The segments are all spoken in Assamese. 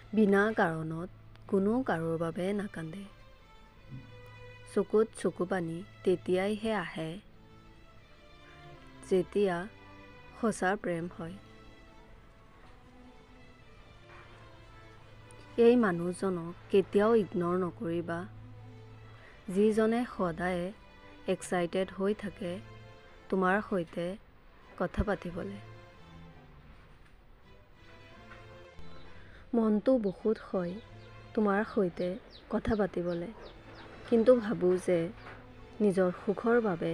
বিনা কাৰণত কোনো কাৰোৰ বাবে নাকান্দে। চকুত চকু পানী তেতিয়াইহে আহে যেতিয়া সঁচা প্ৰেম হয়। এই মানুহজনক কেতিয়াও ইগনৰ নকৰিবা, যিজনে সদায় এক্সাইটেড হৈ থাকে তোমাৰ সৈতে কথা পাতিবলৈ। মনটো বহুত হয় তোমাৰ সৈতে কথা পাতিবলৈ, কিন্তু ভাবোঁ যে নিজৰ সুখৰ বাবে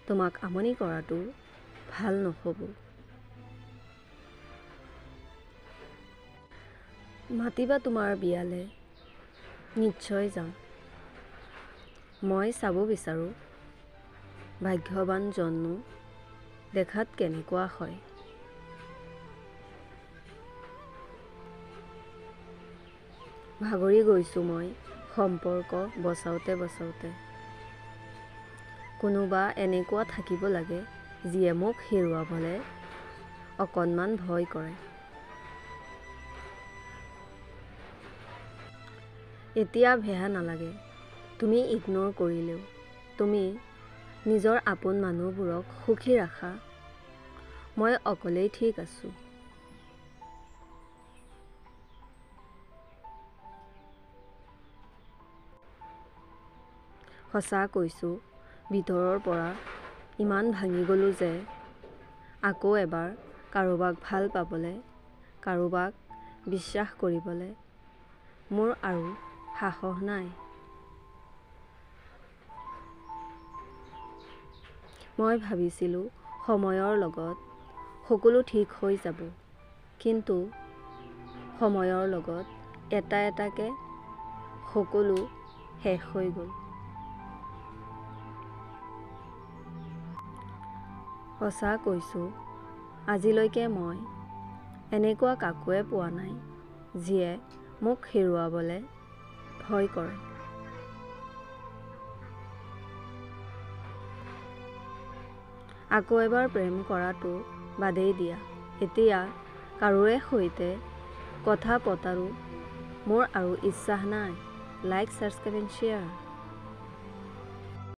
তোমাক আমনি কৰাটো ভাল নহ'ব। মাতিবা তোমাৰ বিয়ালে, নিশ্চয় যাম। মই চাব বিচাৰোঁ ভাগ্যৱানজননো দেখাত কেনেকুৱা হয়। ভাগৰি গৈছোঁ মই সম্পৰ্ক বচাওঁতে। কোনোবা এনেকুৱা থাকিব লাগে যিয়ে মোক হেৰুৱাবলৈ অকণমান ভয় কৰে। এতিয়া বেয়া নালাগে তুমি ইগনৰ কৰিলেও, তুমি নিজৰ আপোন মানুহবোৰক সুখী ৰাখা। মই অকলেই ঠিক আছোঁ। সঁচা কৈছোঁ, ভিতৰৰ পৰা ইমান ভাঙি গ'লোঁ যে আকৌ এবাৰ কাৰোবাক ভাল পাবলৈ, কাৰোবাক বিশ্বাস কৰিবলৈ মোৰ আৰু সাহস নাই। মই ভাবিছিলোঁ সময়ৰ লগত সকলো ঠিক হৈ যাব, কিন্তু সময়ৰ লগত এটা এটাকৈ সকলো শেষ হৈ গ'ল। সঁচা কৈছোঁ, আজিলৈকে মই এনেকুৱা কাকোৱে পোৱা নাই যিয়ে মোক হেৰুৱাবলৈ ভয় কৰে। আকৌ এবাৰ প্ৰেম কৰাটো বাদেই দিয়া। এতিয়া কাৰোৰে সৈতে কথা পতাৰো মোৰ আৰু ইচ্ছা নাই। Like, subscribe and share.